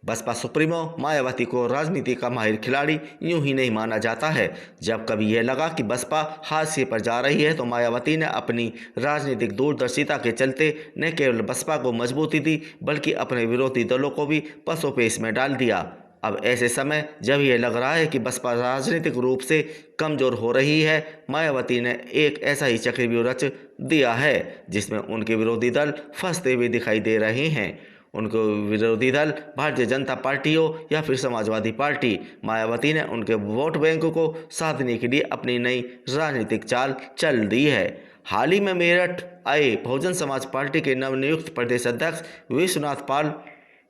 Baspa supremo Mayawati को राजनीति का माहिर खिलाड़ी यूं ही नहीं माना जाता है। जब कभी यह लगा कि बसपा हाशिए पर जा रही है तो मायावती ने अपनी राजनीतिक दूरदर्शिता के चलते न केवल बसपा को मजबूती दी बल्कि अपने विरोधी दलों को भी पसोपेश में डाल दिया। अब ऐसे समय जब यह लग रहा है कि बसपा राजनीतिक रूप से कमजोर हो रही है, मायावती ने एक ऐसा ही चक्रव्यूह रच दिया है जिसमें उनके विरोधी दल फंसते हुए दिखाई दे रहे हैं। उनके विरोधी दल भारतीय जनता पार्टी हो या फिर समाजवादी पार्टी, मायावती ने उनके वोट बैंक को साधने के लिए अपनी नई राजनीतिक चाल चल दी है। हाल ही में मेरठ आए बहुजन समाज पार्टी के नवनियुक्त प्रदेश अध्यक्ष विश्वनाथ पाल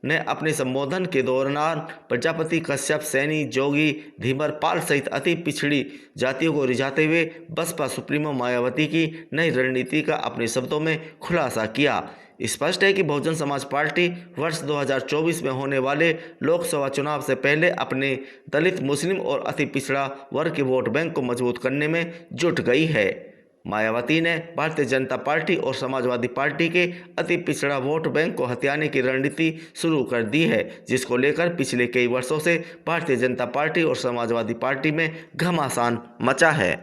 ने अपने संबोधन के दौरान प्रजापति, कश्यप, सैनी, जोगी, धीवर पाल सहित अति पिछड़ी जातियों को रिझाते हुए बसपा सुप्रीमो मायावती की नई रणनीति का अपने शब्दों में खुलासा किया। स्पष्ट है कि बहुजन समाज पार्टी वर्ष 2024 में होने वाले लोकसभा चुनाव से पहले अपने दलित, मुस्लिम और अति पिछड़ा वर्ग के वोट बैंक को मजबूत करने में जुट गई है। मायावती ने भारतीय जनता पार्टी और समाजवादी पार्टी के अति पिछड़ा वोट बैंक को हथियाने की रणनीति शुरू कर दी है, जिसको लेकर पिछले कई वर्षों से भारतीय जनता पार्टी और समाजवादी पार्टी में घमासान मचा है।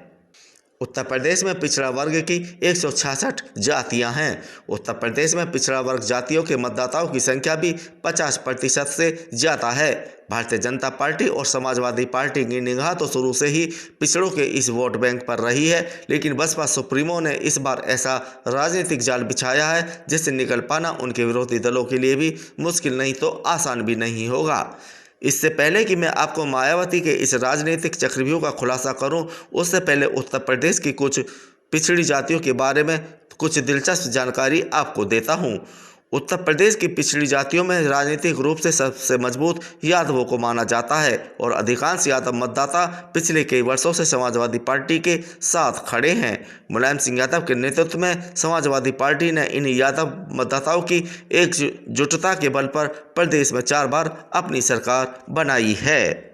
उत्तर प्रदेश में पिछड़ा वर्ग की 166 जातियां हैं। उत्तर प्रदेश में पिछड़ा वर्ग जातियों के मतदाताओं की संख्या भी 50% से ज़्यादा है। भारतीय जनता पार्टी और समाजवादी पार्टी की निगाह तो शुरू से ही पिछड़ों के इस वोट बैंक पर रही है, लेकिन बसपा सुप्रीमो ने इस बार ऐसा राजनीतिक जाल बिछाया है जिससे निकल पाना उनके विरोधी दलों के लिए भी मुश्किल नहीं तो आसान भी नहीं होगा। इससे पहले कि मैं आपको मायावती के इस राजनीतिक चक्रव्यूह का खुलासा करूं, उससे पहले उत्तर प्रदेश की कुछ पिछड़ी जातियों के बारे में कुछ दिलचस्प जानकारी आपको देता हूं। उत्तर प्रदेश की पिछड़ी जातियों में राजनीतिक रूप से सबसे मजबूत यादवों को माना जाता है और अधिकांश यादव मतदाता पिछले कई वर्षों से समाजवादी पार्टी के साथ खड़े हैं। मुलायम सिंह यादव के नेतृत्व में समाजवादी पार्टी ने इन यादव मतदाताओं की एकजुटता के बल पर प्रदेश में 4 बार अपनी सरकार बनाई है।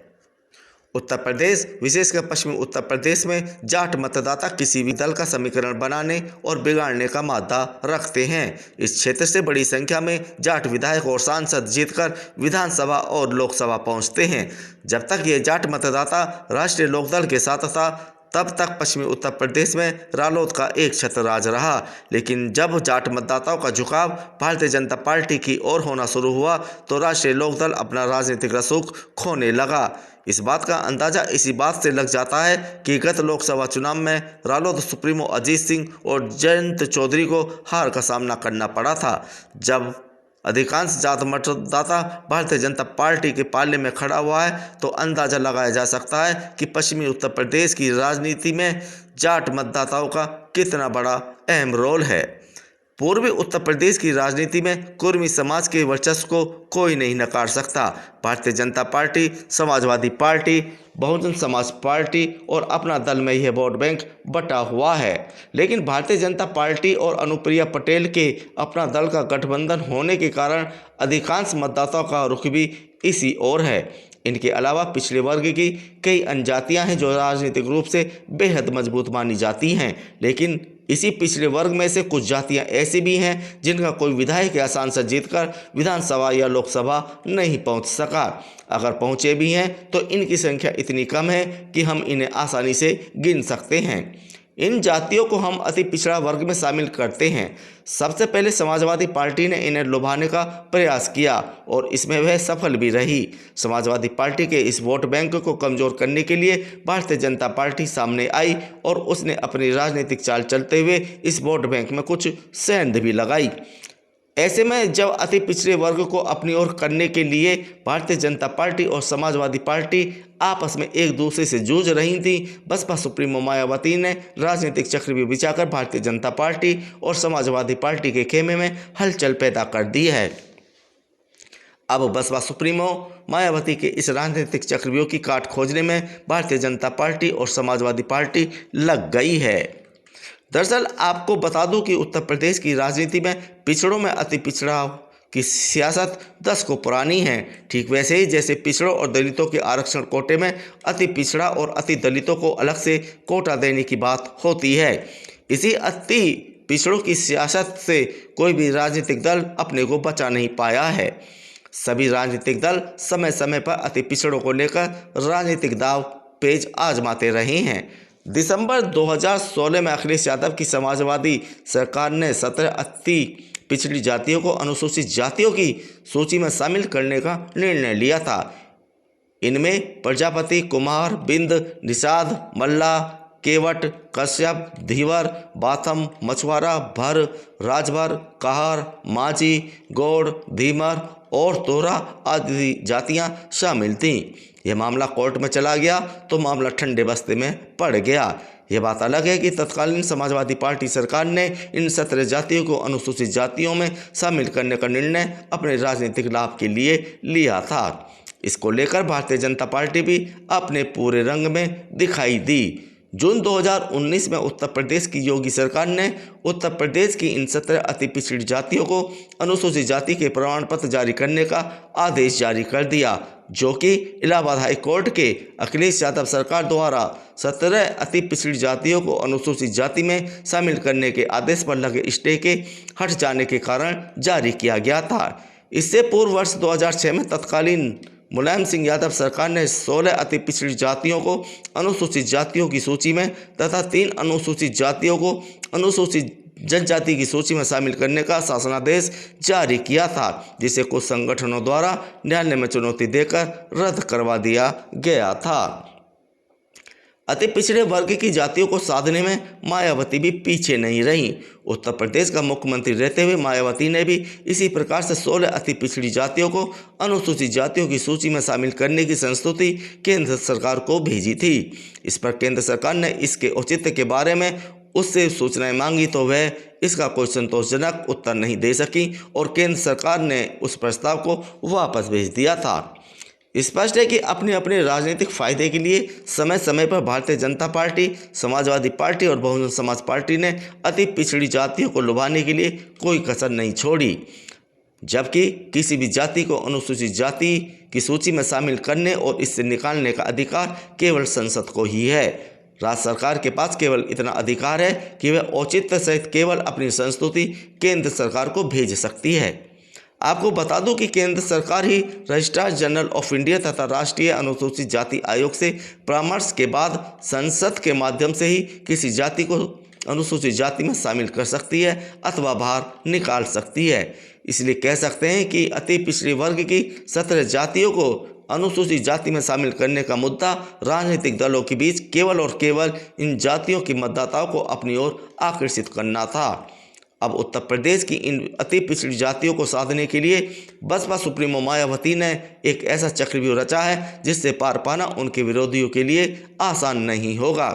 उत्तर प्रदेश, विशेषकर पश्चिमी उत्तर प्रदेश में जाट मतदाता किसी भी दल का समीकरण बनाने और बिगाड़ने का मादा रखते हैं। इस क्षेत्र से बड़ी संख्या में जाट विधायक और सांसद जीतकर विधानसभा और लोकसभा पहुंचते हैं। जब तक ये जाट मतदाता राष्ट्रीय लोकदल के साथ था, तब तक पश्चिमी उत्तर प्रदेश में रालोद का एक छत्र राज रहा, लेकिन जब जाट मतदाताओं का झुकाव भारतीय जनता पार्टी की ओर होना शुरू हुआ तो राष्ट्रीय लोकदल अपना राजनीतिक रसूख खोने लगा। इस बात का अंदाजा इसी बात से लग जाता है कि गत लोकसभा चुनाव में रालोद सुप्रीमो अजीत सिंह और जयंत चौधरी को हार का सामना करना पड़ा था। जब अधिकांश जाट मतदाता भारतीय जनता पार्टी के पाले में खड़ा हुआ है तो अंदाजा लगाया जा सकता है कि पश्चिमी उत्तर प्रदेश की राजनीति में जाट मतदाताओं का कितना बड़ा अहम रोल है। पूर्वी उत्तर प्रदेश की राजनीति में कुर्मी समाज के वर्चस्व को कोई नहीं नकार सकता। Bharatiya Janata party, Samajwadi party, Bahujan Samaj party और अपना दल में यह वोट बैंक बटा हुआ है, लेकिन भारतीय जनता पार्टी और अनुप्रिया पटेल के अपना दल का गठबंधन होने के कारण अधिकांश मतदाताओं का रुख भी इसी ओर है। इनके अलावा पिछड़े वर्ग की कई अन्य जातियां हैं जो राजनीतिक रूप से बेहद मजबूत मानी जाती हैं, लेकिन इसी पिछड़े वर्ग में से कुछ जातियां ऐसी भी हैं जिनका कोई विधायक या सांसद जीतकर विधानसभा या लोकसभा नहीं पहुंच सका। अगर पहुंचे भी हैं तो इनकी संख्या इतनी कम है कि हम इन्हें आसानी से गिन सकते हैं। इन जातियों को हम अति पिछड़ा वर्ग में शामिल करते हैं। सबसे पहले समाजवादी पार्टी ने इन्हें लुभाने का प्रयास किया और इसमें वह सफल भी रही। समाजवादी पार्टी के इस वोट बैंक को कमजोर करने के लिए भारतीय जनता पार्टी सामने आई और उसने अपनी राजनीतिक चाल चलते हुए इस वोट बैंक में कुछ सेंध भी लगाई। ऐसे में जब अति पिछड़े वर्ग को अपनी ओर करने के लिए भारतीय जनता पार्टी और समाजवादी पार्टी आपस में एक दूसरे से जूझ रही थी, बसपा सुप्रीमो मायावती ने राजनीतिक चक्रव्यूह बिछाकर भारतीय जनता पार्टी और समाजवादी पार्टी के खेमे में हलचल पैदा कर दी है। अब बसपा सुप्रीमो मायावती के इस राजनीतिक चक्रव्यूह की काट खोजने में भारतीय जनता पार्टी और समाजवादी पार्टी लग गई है। दरअसल आपको बता दूं कि उत्तर प्रदेश की राजनीति में पिछड़ों में अति पिछड़ा की सियासत 10 को पुरानी है। ठीक वैसे ही जैसे पिछड़ों और दलितों के आरक्षण कोटे में अति पिछड़ा और अति दलितों को अलग से कोटा देने की बात होती है, इसी अति पिछड़ों की सियासत से कोई भी राजनीतिक दल अपने को बचा नहीं पाया है। सभी राजनीतिक दल समय समय पर अति पिछड़ों को लेकर राजनीतिक दाव पेच आजमाते रहे हैं। दिसंबर 2016 में अखिलेश यादव की समाजवादी सरकार ने 17 अति पिछड़ी जातियों को अनुसूचित जातियों की सूची में शामिल करने का निर्णय लिया था। इनमें प्रजापति, कुमार, बिंद, निषाद, मल्ला, केवट, कश्यप, धीवर, बाथम, मछुआरा, भर, राजभर, कहार, माझी, गौड़, धीमर और तोरा आदि जातियां शामिल थीं। यह मामला कोर्ट में चला गया तो मामला ठंडे बस्ते में पड़ गया। यह बात अलग है कि तत्कालीन समाजवादी पार्टी सरकार ने इन 17 जातियों को अनुसूचित जातियों में शामिल करने का निर्णय अपने राजनीतिक लाभ के लिए लिया था। इसको लेकर भारतीय जनता पार्टी भी अपने पूरे रंग में दिखाई दी। जून 2019 में उत्तर प्रदेश की योगी सरकार ने उत्तर प्रदेश की इन 17 अति पिछड़ी जातियों को अनुसूचित जाति के प्रमाण पत्र जारी करने का आदेश जारी कर दिया, जो कि इलाहाबाद हाई कोर्ट के अखिलेश यादव सरकार द्वारा 17 अति पिछड़ी जातियों को अनुसूचित जाति में शामिल करने के आदेश पर लगे स्टे के हट जाने के कारण जारी किया गया था। इससे पूर्व वर्ष 2006 में तत्कालीन मुलायम सिंह यादव सरकार ने 16 अति पिछड़ी जातियों को अनुसूचित जातियों की सूची में तथा 3 अनुसूचित जातियों को अनुसूचित जनजाति की सूची में शामिल करने का शासनादेश जारी किया था, जिसे कुछ संगठनों द्वारा न्यायालय में चुनौती देकर रद्द करवा दिया गया था। अति पिछड़े वर्ग की जातियों को साधने में मायावती भी पीछे नहीं रही। उत्तर प्रदेश का मुख्यमंत्री रहते हुए मायावती ने भी इसी प्रकार से 16 अति पिछड़ी जातियों को अनुसूचित जातियों की सूची में शामिल करने की संस्तुति केंद्र सरकार को भेजी थी। इस पर केंद्र सरकार ने इसके औचित्य के बारे में उससे सूचनाएं मांगी तो वह इसका कोई संतोषजनक उत्तर नहीं दे सकी और केंद्र सरकार ने उस प्रस्ताव को वापस भेज दिया था। स्पष्ट है कि अपने अपने राजनीतिक फायदे के लिए समय समय पर भारतीय जनता पार्टी, समाजवादी पार्टी और बहुजन समाज पार्टी ने अति पिछड़ी जातियों को लुभाने के लिए कोई कसर नहीं छोड़ी, जबकि किसी भी जाति को अनुसूचित जाति की सूची में शामिल करने और इससे निकालने का अधिकार केवल संसद को ही है। राज्य सरकार के पास केवल इतना अधिकार है कि वह औचित्य सहित केवल अपनी संस्तुति केंद्र सरकार को भेज सकती है। आपको बता दूं कि केंद्र सरकार ही रजिस्ट्रार जनरल ऑफ इंडिया तथा राष्ट्रीय अनुसूचित जाति आयोग से परामर्श के बाद संसद के माध्यम से ही किसी जाति को अनुसूचित जाति में शामिल कर सकती है अथवा बाहर निकाल सकती है। इसलिए कह सकते हैं कि अति पिछड़े वर्ग की 17 जातियों को अनुसूचित जाति में शामिल करने का मुद्दा राजनीतिक दलों के बीच केवल और केवल इन जातियों के मतदाताओं को अपनी ओर आकर्षित करना था। अब उत्तर प्रदेश की इन अति पिछड़ी जातियों को साधने के लिए बसपा सुप्रीमो मायावती ने एक ऐसा चक्रव्यूह रचा है जिससे पार पाना उनके विरोधियों के लिए आसान नहीं होगा।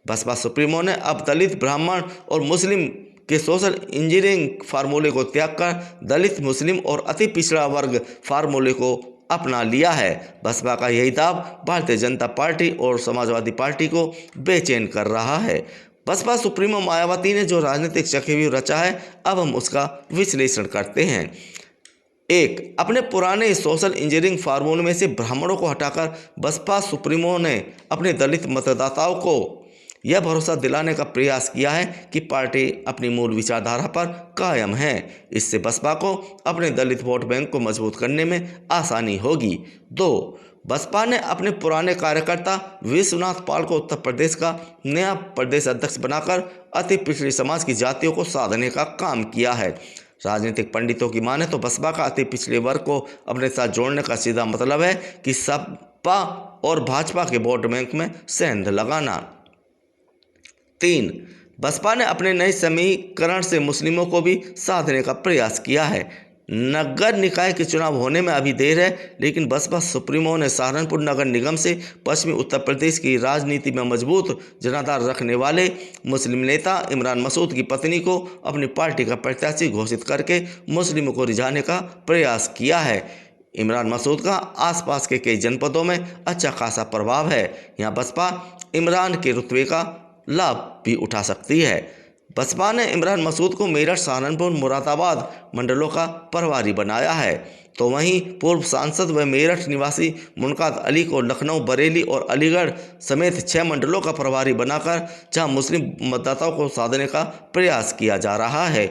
बसपा सुप्रीमो ने अब दलित, ब्राह्मण और मुस्लिम के सोशल इंजीनियरिंग फार्मूले को त्याग कर दलित, मुस्लिम और अति पिछड़ा वर्ग फार्मूले को अपना लिया है। बसपा का यही दाव भारतीय जनता पार्टी और समाजवादी पार्टी को बेचैन कर रहा है। बसपा सुप्रीमो मायावती ने जो राजनीतिक चक्रव्यूह रचा है, अब हम उसका विश्लेषण करते हैं। 1. अपने पुराने सोशल इंजीनियरिंग फार्मूले में से ब्राह्मणों को हटाकर बसपा सुप्रीमो ने अपने दलित मतदाताओं को यह भरोसा दिलाने का प्रयास किया है कि पार्टी अपनी मूल विचारधारा पर कायम है। इससे बसपा को अपने दलित वोट बैंक को मजबूत करने में आसानी होगी। 2. बसपा ने अपने पुराने कार्यकर्ता विश्वनाथ पाल को उत्तर प्रदेश का नया प्रदेश अध्यक्ष बनाकर अति पिछड़ी समाज की जातियों को साधने का काम किया है। राजनीतिक पंडितों की माने तो बसपा का अति पिछड़े वर्ग को अपने साथ जोड़ने का सीधा मतलब है कि सपा और भाजपा के वोट बैंक में सेंध लगाना। 3. बसपा ने अपने नए समीकरण से मुस्लिमों को भी साधने का प्रयास किया है। नगर निकाय के चुनाव होने में अभी देर है, लेकिन बसपा सुप्रीमो ने सहारनपुर नगर निगम से पश्चिमी उत्तर प्रदेश की राजनीति में मजबूत जनाधार रखने वाले मुस्लिम नेता इमरान मसूद की पत्नी को अपनी पार्टी का प्रत्याशी घोषित करके मुस्लिमों को रिझाने का प्रयास किया है। इमरान मसूद का आसपास के कई जनपदों में अच्छा खासा प्रभाव है। यहाँ बसपा इमरान के रुतबे का लाभ भी उठा सकती है। बसपा ने इमरान मसूद को मेरठ, सहारनपुर, मुरादाबाद मंडलों का प्रभारी बनाया है, तो वहीं पूर्व सांसद व मेरठ निवासी मुनकाद अली को लखनऊ, बरेली और अलीगढ़ समेत 6 मंडलों का प्रभारी बनाकर जहां मुस्लिम मतदाताओं को साधने का प्रयास किया जा रहा है।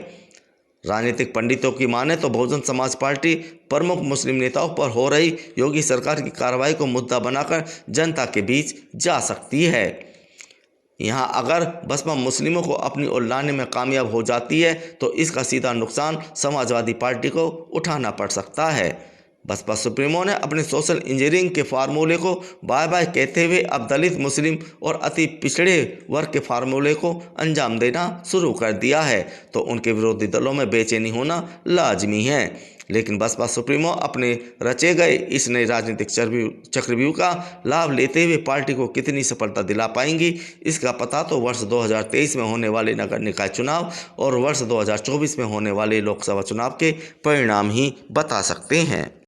राजनीतिक पंडितों की माने तो बहुजन समाज पार्टी प्रमुख मुस्लिम नेताओं पर हो रही योगी सरकार की कार्रवाई को मुद्दा बनाकर जनता के बीच जा सकती है। यहाँ अगर बसपा मुस्लिमों को अपनी ओर लाने में कामयाब हो जाती है तो इसका सीधा नुकसान समाजवादी पार्टी को उठाना पड़ सकता है। बसपा सुप्रीमो ने अपने सोशल इंजीनियरिंग के फार्मूले को बाय बाय कहते हुए अब दलित, मुस्लिम और अति पिछड़े वर्ग के फार्मूले को अंजाम देना शुरू कर दिया है, तो उनके विरोधी दलों में बेचैनी होना लाजमी है। लेकिन बसपा सुप्रीमो अपने रचे गए इस नए राजनीतिक चक्रव्यूह का लाभ लेते हुए पार्टी को कितनी सफलता दिला पाएंगी, इसका पता तो वर्ष 2023 में होने वाले नगर निकाय चुनाव और वर्ष 2024 में होने वाले लोकसभा चुनाव के परिणाम ही बता सकते हैं।